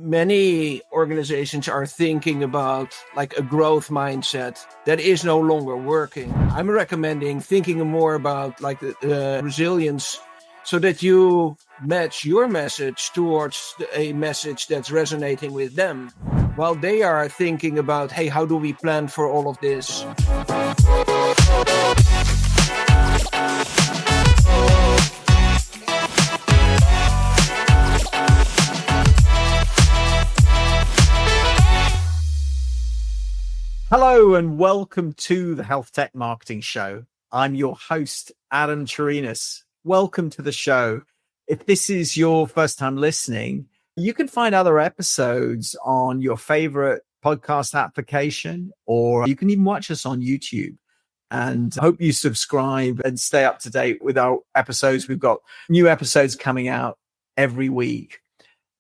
Many organizations are thinking about like a growth mindset that is no longer working. I'm recommending thinking more about like the resilience so that you match your message towards a message that's resonating with them while they are thinking about, hey, how do we plan for all of this? Hello and welcome to the Health Tech Marketing Show. I'm your host, Adam Chirinos. Welcome to the show. If this is your first time listening, you can find other episodes on your favorite podcast application, or you can even watch us on YouTube. And I hope you subscribe and stay up to date with our episodes. We've got new episodes coming out every week.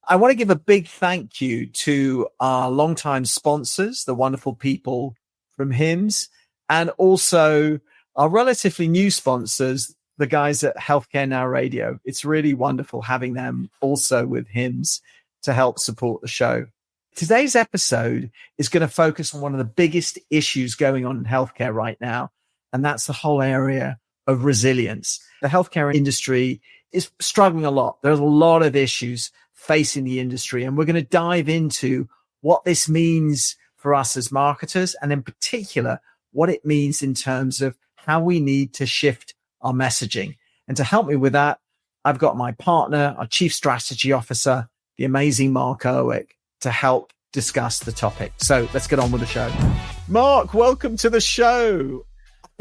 I want to give a big thank you to our longtime sponsors, the wonderful people from HIMSS, and also our relatively new sponsors, the guys at Healthcare Now Radio. It's really wonderful having them also with HIMSS to help support the show. Today's episode is going to focus on one of the biggest issues going on in healthcare right now, and that's the whole area of resilience. The healthcare industry is struggling a lot. There's a lot of issues facing the industry, and we're going to dive into what this means for us as marketers, and in particular, what it means in terms of how we need to shift our messaging. And to help me with that, I've got my partner, our Chief Strategy Officer, the amazing Mark Erwich, to help discuss the topic. So let's get on with the show. Mark, welcome to the show.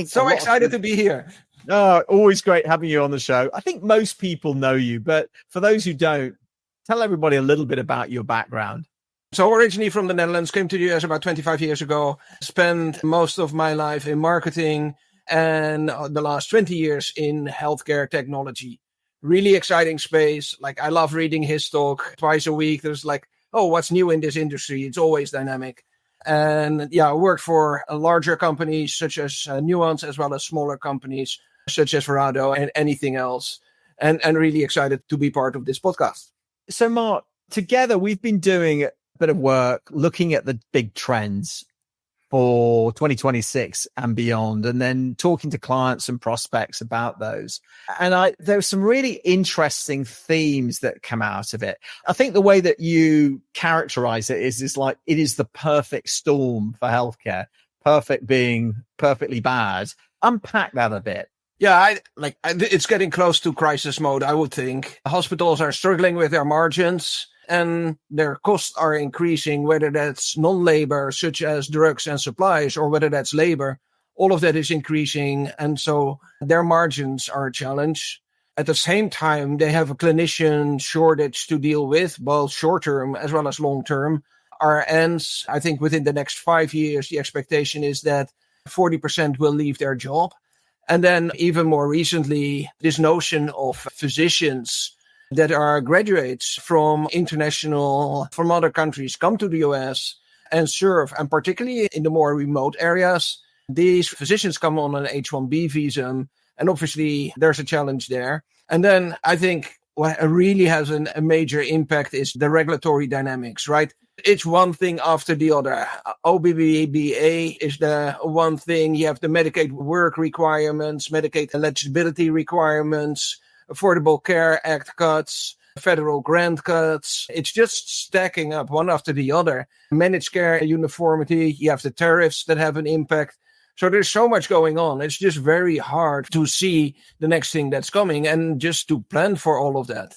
So excited to be here. Oh, always great having you on the show. I think most people know you, but for those who don't, tell everybody a little bit about your background. So originally from the Netherlands, came to the US about 25 years ago, spent most of my life in marketing and the last 20 years in healthcare technology. Really exciting space. Like, I love reading his talk twice a week. There's like, oh, what's new in this industry? It's always dynamic. And yeah, I worked for larger companies such as Nuance, as well as smaller companies such as Verado and anything else. And really excited to be part of this podcast. So, Mark, together we've been doing a bit of work looking at the big trends for 2026 and beyond, and then talking to clients and prospects about those. And there were some really interesting themes that come out of it. I think the way that you characterize it is like it is the perfect storm for healthcare, perfect being perfectly bad. Unpack that a bit. Yeah, it's getting close to crisis mode, I would think. Hospitals are struggling with their margins and their costs are increasing, whether that's non-labor, such as drugs and supplies, or whether that's labor. All of that is increasing. And so their margins are a challenge. At the same time, they have a clinician shortage to deal with, both short-term as well as long-term. RNs, I think within the next 5 years, the expectation is that 40% will leave their job. And then even more recently, this notion of physicians that are graduates from other countries come to the US and serve, and particularly in the more remote areas, these physicians come on an H-1B visa, and obviously there's a challenge there. And then I think what really has a major impact is the regulatory dynamics, right? It's one thing after the other. OPBBA is the one thing. You have the Medicaid work requirements, Medicaid eligibility requirements, Affordable Care Act cuts, federal grant cuts. It's just stacking up one after the other. Managed care uniformity. You have the tariffs that have an impact. So there's so much going on. It's just very hard to see the next thing that's coming and just to plan for all of that.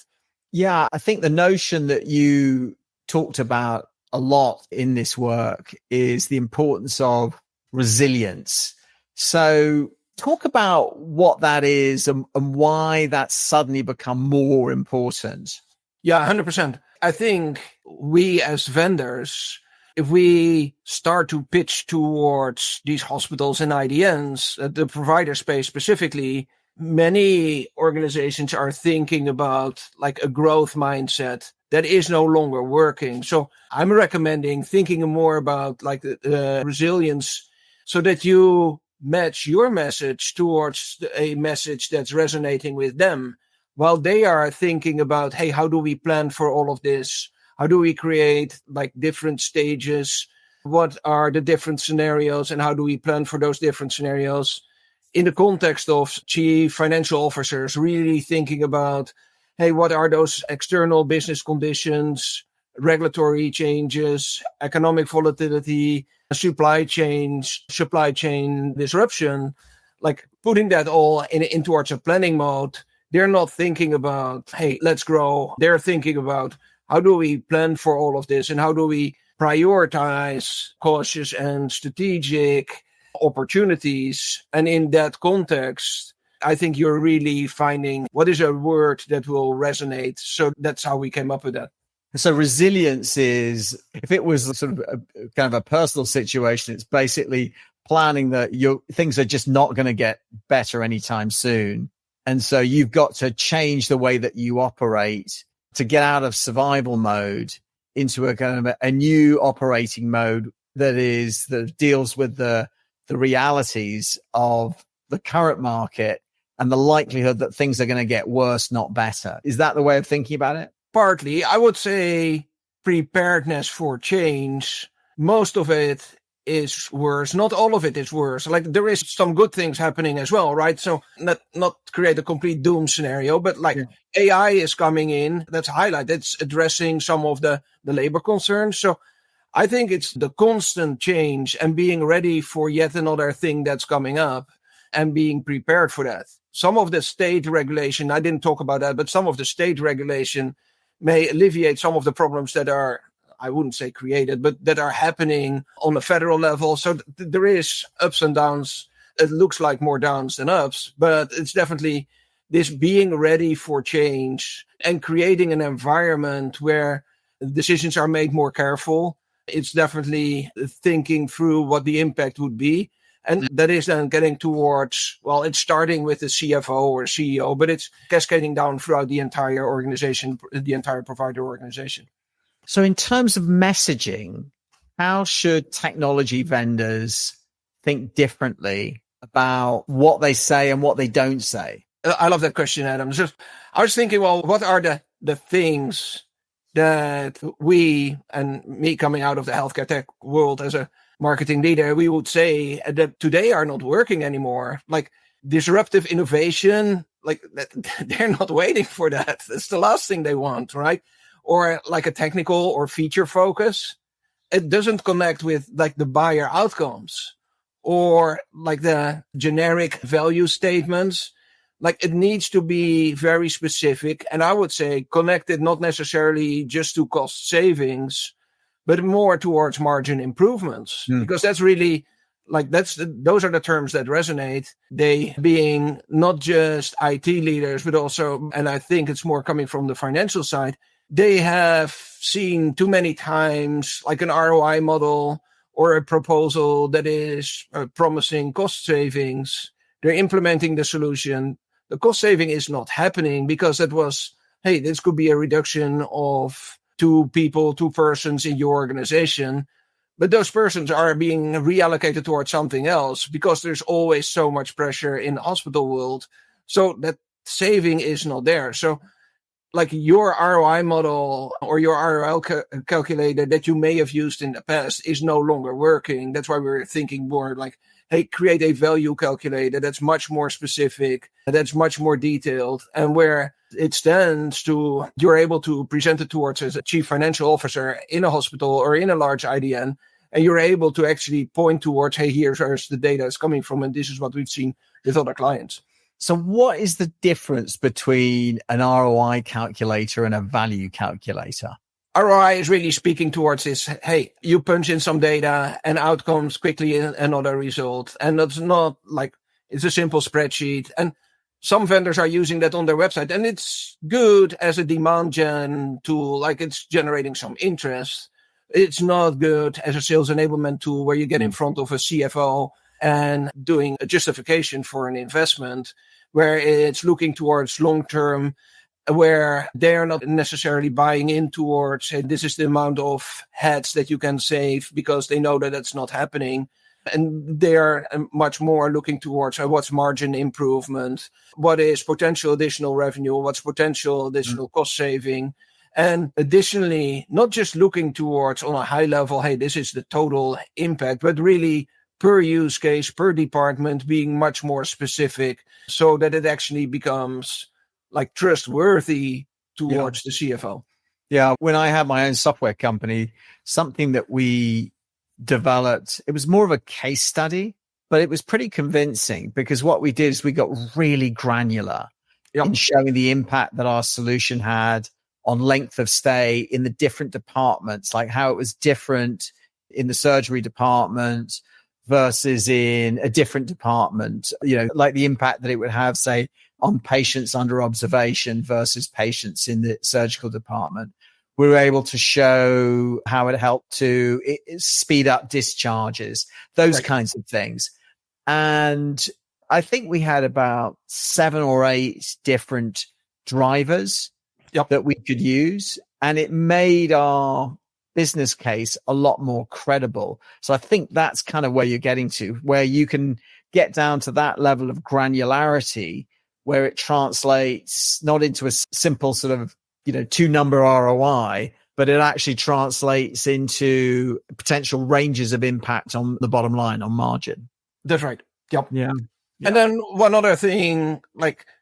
Yeah, I think the notion that you talked about a lot in this work is the importance of resilience. So talk about what that is and why that's suddenly become more important. Yeah, 100%. I think we as vendors, if we start to pitch towards these hospitals and IDNs, the provider space specifically, many organizations are thinking about like a growth mindset that is no longer working. So I'm recommending thinking more about like the resilience so that you match your message towards a message that's resonating with them while they are thinking about, hey, how do we plan for all of this? How do we create like different stages? What are the different scenarios and how do we plan for those different scenarios? In the context of chief financial officers, really thinking about, hey, what are those external business conditions, regulatory changes, economic volatility, supply chain disruption, like putting that all in towards a planning mode. They're not thinking about, hey, let's grow. They're thinking about how do we plan for all of this and how do we prioritize cautious and strategic opportunities. And in that context, I think you're really finding what is a word that will resonate. So that's how we came up with that. So resilience is, if it was sort of kind of a personal situation, it's basically planning that things are just not going to get better anytime soon. And so you've got to change the way that you operate to get out of survival mode into a kind of a new operating mode that deals with the realities of the current market and the likelihood that things are going to get worse, not better. Is that the way of thinking about it? Partly, I would say preparedness for change. Most of it is worse. Not all of it is worse. Like there is some good things happening as well, right? So not create a complete doom scenario, but like AI is coming in. That's highlighted. It's addressing some of the labor concerns. So I think it's the constant change and being ready for yet another thing that's coming up and being prepared for that. Some of the state regulation, I didn't talk about that, but some of the state regulation may alleviate some of the problems that are, I wouldn't say created, but that are happening on a federal level. So there is ups and downs. It looks like more downs than ups, but it's definitely this being ready for change and creating an environment where decisions are made more careful. It's definitely thinking through what the impact would be. And that is then getting towards, well, it's starting with the CFO or CEO, but it's cascading down throughout the entire organization, the entire provider organization. So in terms of messaging, how should technology vendors think differently about what they say and what they don't say? I love that question, Adam. I was thinking, well, what are the things that we, and me coming out of the healthcare tech world as a marketing leader, we would say that today are not working anymore. Like disruptive innovation, like they're not waiting for that. That's the last thing they want, right? Or like a technical or feature focus. It doesn't connect with like the buyer outcomes or like the generic value statements. Like it needs to be very specific. And I would say connected not necessarily just to cost savings, but more towards margin improvements, because that's really like those are the terms that resonate. They being not just IT leaders, but also, and I think it's more coming from the financial side, they have seen too many times like an ROI model or a proposal that is promising cost savings. They're implementing the solution. The cost saving is not happening because it was, hey, this could be a reduction of two persons in your organization, but those persons are being reallocated towards something else because there's always so much pressure in the hospital world. So that saving is not there. So like your ROI model or your ROI calculator that you may have used in the past is no longer working. That's why we're thinking more like, hey, create a value calculator that's much more specific, that's much more detailed, and where it stands to, you're able to present it towards as a chief financial officer in a hospital or in a large IDN, and you're able to actually point towards, hey, here's where the data is coming from, and this is what we've seen with other clients. So what is the difference between an ROI calculator and a value calculator? ROI is really speaking towards this, hey, you punch in some data and out comes quickly another result. And that's not like, it's a simple spreadsheet. And some vendors are using that on their website, and it's good as a demand gen tool, like it's generating some interest. It's not good as a sales enablement tool where you get in front of a CFO and doing a justification for an investment, where it's looking towards long-term, where they're not necessarily buying in towards, hey, this is the amount of heads that you can save, because they know that that's not happening. And they're much more looking towards what's margin improvement, what is potential additional revenue, what's potential additional cost saving. And additionally, not just looking towards on a high level, hey, this is the total impact, but really per use case, per department, being much more specific so that it actually becomes like trustworthy towards the CFO. Yeah. When I had my own software company, something that we developed, it was more of a case study, but it was pretty convincing because what we did is we got really granular in showing the impact that our solution had on length of stay in the different departments, like how it was different in the surgery department versus in a different department, like the impact that it would have, say, on patients under observation versus patients in the surgical department. We were able to show how it helped to speed up discharges, those kinds of things. And I think we had about 7 or 8 different drivers that we could use. And it made our business case a lot more credible. So I think that's kind of where you're getting to, where you can get down to that level of granularity, where it translates not into a simple sort of, 2-number ROI, but it actually translates into potential ranges of impact on the bottom line, on margin. That's right. Yep. Yeah. And then one other thing,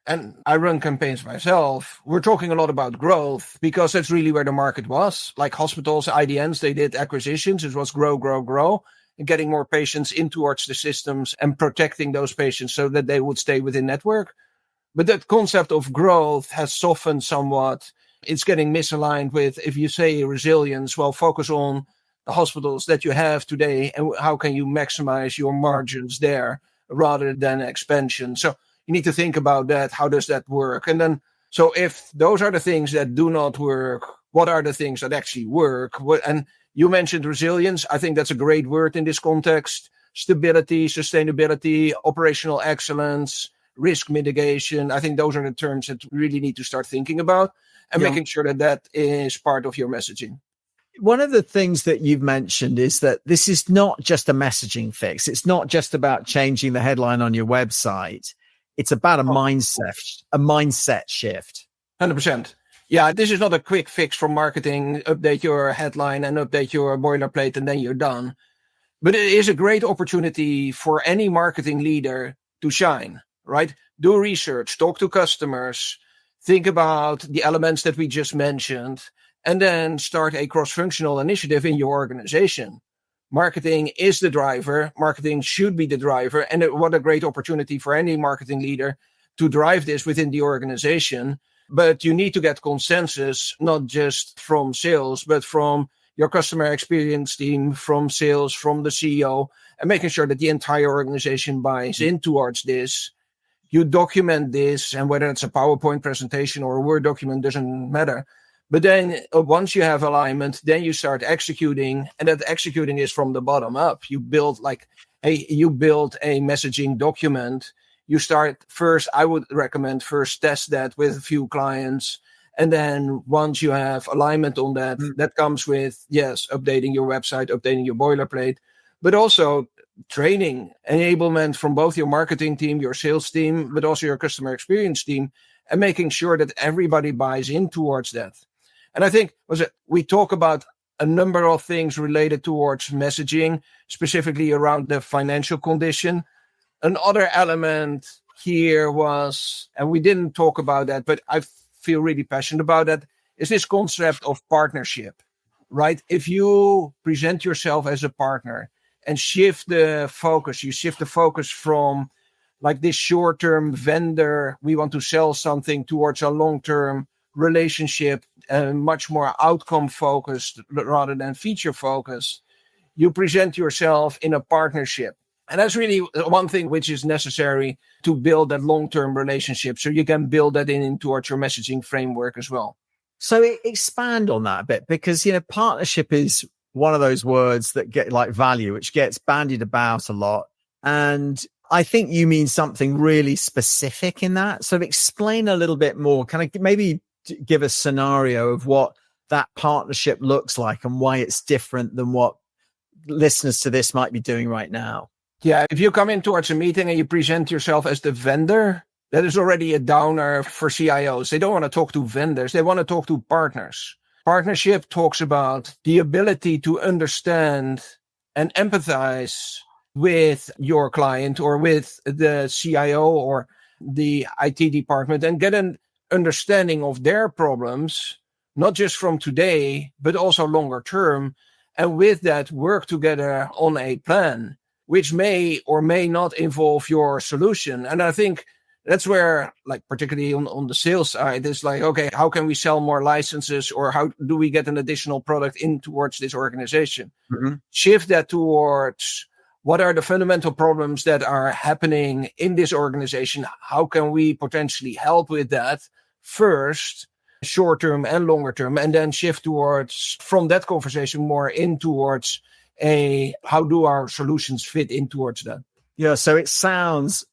and I run campaigns myself, we're talking a lot about growth because that's really where the market was. Like hospitals, IDNs, they did acquisitions. It was grow, and getting more patients in towards the systems and protecting those patients so that they would stay within network. But that concept of growth has softened somewhat. It's getting misaligned with, if you say resilience, well, focus on the hospitals that you have today and how can you maximize your margins there rather than expansion. So you need to think about that. How does that work? And then, so if those are the things that do not work, what are the things that actually work? And you mentioned resilience. I think that's a great word in this context. Stability, sustainability, operational excellence, risk mitigation. I think those are the terms that we really need to start thinking about and making sure that that is part of your messaging. One of the things that you've mentioned is that this is not just a messaging fix. It's not just about changing the headline on your website. It's about a mindset shift. 100%. Yeah, this is not a quick fix for marketing. Update your headline and update your boilerplate and then you're done. But it is a great opportunity for any marketing leader to shine, right? Do research, talk to customers, think about the elements that we just mentioned, and then start a cross-functional initiative in your organization. Marketing is the driver. Marketing should be the driver. And what a great opportunity for any marketing leader to drive this within the organization. But you need to get consensus, not just from sales, but from your customer experience team, from sales, from the CEO, and making sure that the entire organization buys in towards this. You document this, and whether it's a PowerPoint presentation or a Word document, doesn't matter. But then once you have alignment, then you start executing, and that executing is from the bottom up. You build a messaging document. You start first, I would recommend first test that with a few clients. And then once you have alignment on that, that comes with, updating your website, updating your boilerplate, but also training, enablement from both your marketing team, your sales team, but also your customer experience team, and making sure that everybody buys in towards that. And I think we talk about a number of things related towards messaging, specifically around the financial condition. Another element here was, and we didn't talk about that, but I feel really passionate about that, is this concept of partnership, right? If you present yourself as a partner and shift the focus from like this short-term vendor, we want to sell something, towards a long-term relationship and much more outcome focused rather than feature focused, you present yourself in a partnership. And that's really one thing which is necessary to build that long-term relationship. So you can build that in towards your messaging framework as well. So expand on that a bit, because, partnership is one of those words that get like value, which gets bandied about a lot. And I think you mean something really specific in that. So explain a little bit more, kind of maybe give a scenario of what that partnership looks like and why it's different than what listeners to this might be doing right now. Yeah, if you come in towards a meeting and you present yourself as the vendor, that is already a downer for CIOs. They don't want to talk to vendors. They want to talk to partners. Partnership talks about the ability to understand and empathize with your client or with the CIO or the IT department and get an understanding of their problems, not just from today, but also longer term. And with that, work together on a plan, which may or may not involve your solution. And I think that's where, like, particularly on the sales side, it's like, okay, how can we sell more licenses, or how do we get an additional product in towards this organization? Mm-hmm. Shift that towards what are the fundamental problems that are happening in this organization? How can we potentially help with that first, short term and longer term, and then shift towards, from that conversation, more in towards how do our solutions fit in towards that? Yeah, so it sounds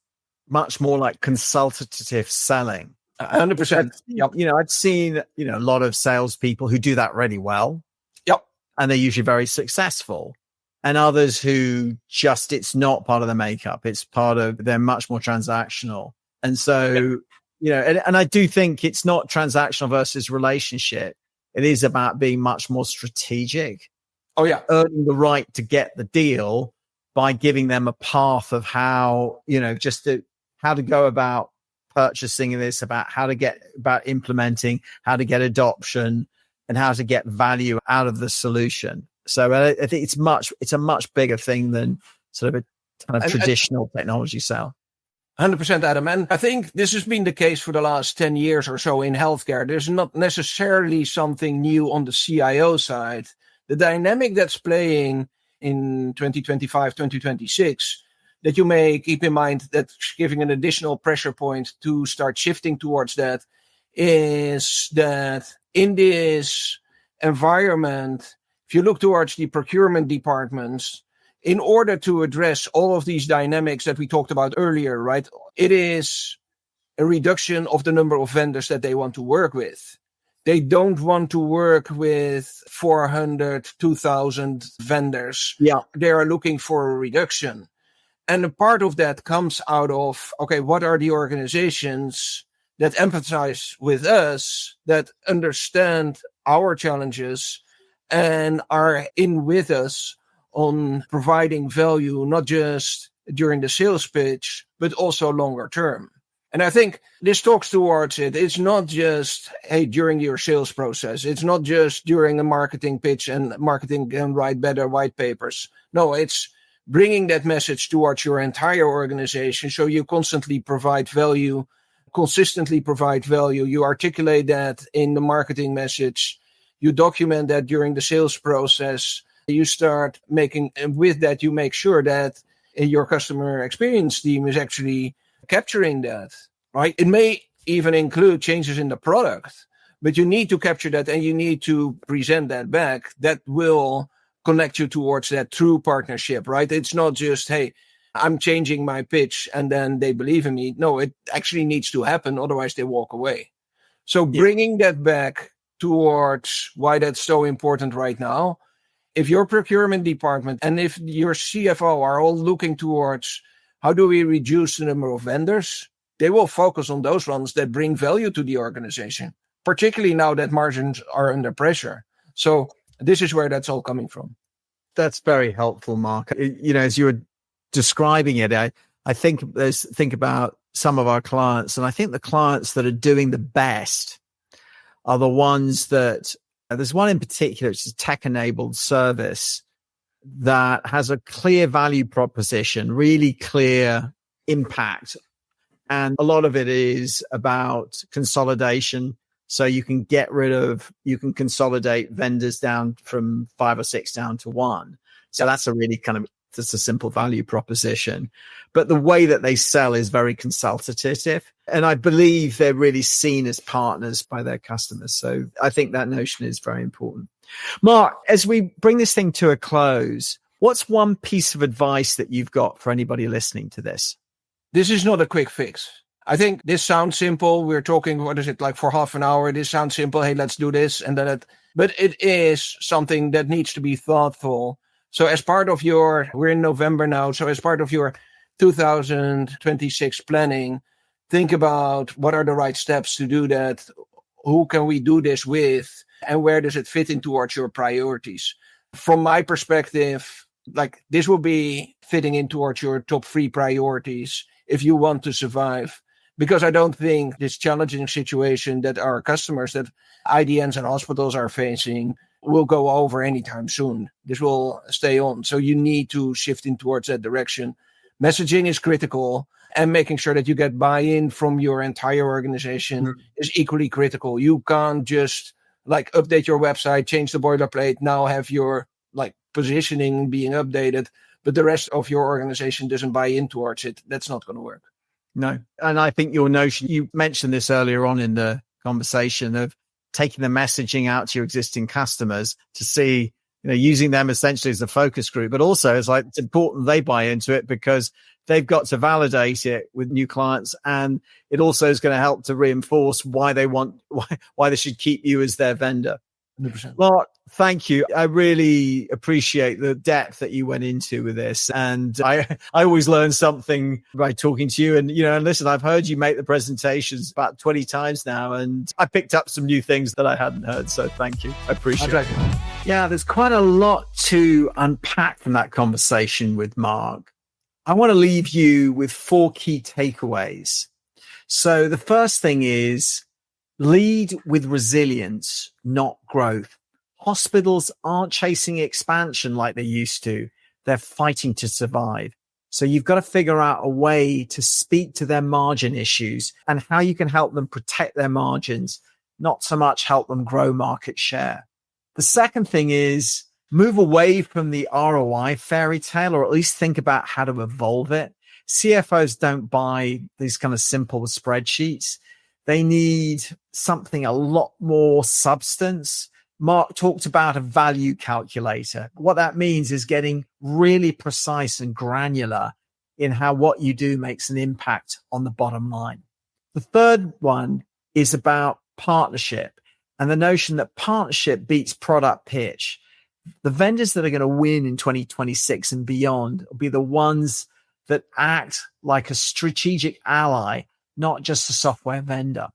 much more like consultative selling. 100%. Yep. I've seen, a lot of salespeople who do that really well. Yep. And they're usually very successful. And others who just, it's not part of the makeup. It's part of, they're much more transactional. And so, and I do think it's not transactional versus relationship. It is about being much more strategic. Oh, yeah. Earning the right to get the deal by giving them a path of how, how to go about purchasing this, about implementing, how to get adoption, and how to get value out of the solution. So I think it's a much bigger thing than sort of a kind of traditional technology sale. 100%, Adam. And I think this has been the case for the last 10 years or so in healthcare. There's not necessarily something new on the CIO side. The dynamic that's playing in 2025, 2026, that you may keep in mind that's giving an additional pressure point to start shifting towards that, is that in this environment, if you look towards the procurement departments, in order to address all of these dynamics that we talked about earlier, right, it is a reduction of the number of vendors that they want to work with. They don't want to work with 400, 2,000 vendors. Yeah. They are looking for a reduction. And a part of that comes out of, okay, what are the organizations that empathize with us, that understand our challenges, and are in with us on providing value, not just during the sales pitch, but also longer term. And I think this talks towards it. It's not just, hey, during your sales process. It's not just during a marketing pitch and marketing can write better white papers. No, it's bringing that message towards your entire organization. So you constantly provide value, consistently provide value. You articulate that in the marketing message. You document that during the sales process. You start making, and with that, you make sure that your customer experience team is actually capturing that, right? It may even include changes in the product, but you need to capture that and you need to present that back. That will connect you towards that true partnership, right? It's not just, hey, I'm changing my pitch and then they believe in me. No, it actually needs to happen. Otherwise they walk away. So bringing that back towards why that's so important right now. If your procurement department and if your CFO are all looking towards how do we reduce the number of vendors, they will focus on those ones that bring value to the organization, particularly now that margins are under pressure. So this is where that's all coming from. That's very helpful, Mark. As you were describing it, I think about some of our clients, and I think the clients that are doing the best are the ones that, there's one in particular, which is a tech-enabled service that has a clear value proposition, really clear impact. And a lot of it is about consolidation. So you can consolidate vendors down from 5 or 6 down to 1. So that's a really that's a simple value proposition. But the way that they sell is very consultative. And I believe they're really seen as partners by their customers. So I think that notion is very important. Mark, as we bring this thing to a close, what's one piece of advice that you've got for anybody listening to this? This is not a quick fix. I think this sounds simple. We're talking, for half an hour? This sounds simple. Hey, let's do this. But it is something that needs to be thoughtful. So as part of we're in November now. So as part of your 2026 planning, think about what are the right steps to do that. Who can we do this with? and where does it fit in towards your priorities. From my perspective, like this will be fitting in towards your top 3 priorities if you want to survive. Because I don't think this challenging situation that our customers, that IDNs and hospitals are facing, will go over anytime soon. This will stay on. So you need to shift in towards that direction. Messaging is critical, and making sure that you get buy-in from your entire organization is equally critical. You can't just like update your website, change the boilerplate, now have your like positioning being updated, but the rest of your organization doesn't buy in towards it. That's not going to work. No. And I think your notion, you mentioned this earlier on in the conversation, of taking the messaging out to your existing customers to see, using them essentially as a focus group, but also it's important they buy into it because they've got to validate it with new clients. And it also is going to help to reinforce why they should keep you as their vendor. 100%. Mark, thank you. I really appreciate the depth that you went into with this. And I always learn something by talking to you. And, and listen, I've heard you make the presentations about 20 times now, and I picked up some new things that I hadn't heard. So thank you. I appreciate it. Yeah, there's quite a lot to unpack from that conversation with Mark. I want to leave you with 4 key takeaways. So the first thing is, lead with resilience, not growth. Hospitals aren't chasing expansion like they used to. They're fighting to survive. So you've got to figure out a way to speak to their margin issues and how you can help them protect their margins, not so much help them grow market share. The second thing is, move away from the ROI fairy tale, or at least think about how to evolve it. CFOs don't buy these kind of simple spreadsheets. They need something a lot more substance. Mark talked about a value calculator. What that means is getting really precise and granular in how what you do makes an impact on the bottom line. The third one is about partnership and the notion that partnership beats product pitch. The vendors that are going to win in 2026 and beyond will be the ones that act like a strategic ally, not just a software vendor.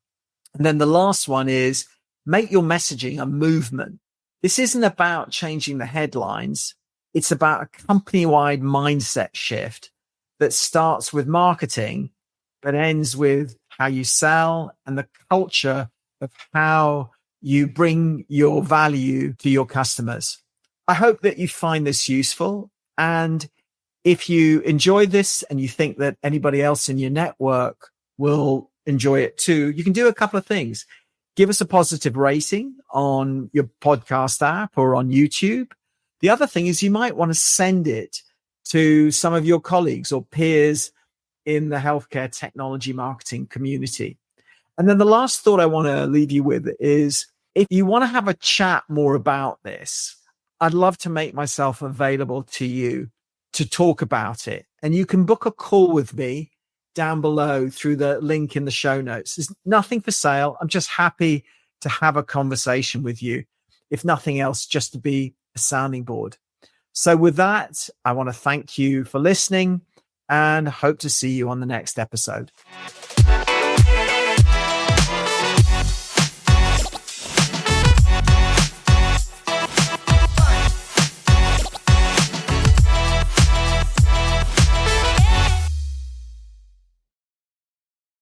And then the last one is, make your messaging a movement. This isn't about changing the headlines. It's about a company-wide mindset shift that starts with marketing, but ends with how you sell and the culture of how you bring your value to your customers. I hope that you find this useful. And if you enjoy this and you think that anybody else in your network will enjoy it too, you can do a couple of things. Give us a positive rating on your podcast app or on YouTube. The other thing is, you might want to send it to some of your colleagues or peers in the healthcare technology marketing community. And then the last thought I want to leave you with is, if you want to have a chat more about this, I'd love to make myself available to you to talk about it. And you can book a call with me down below through the link in the show notes. There's nothing for sale. I'm just happy to have a conversation with you. If nothing else, just to be a sounding board. So with that, I want to thank you for listening and hope to see you on the next episode.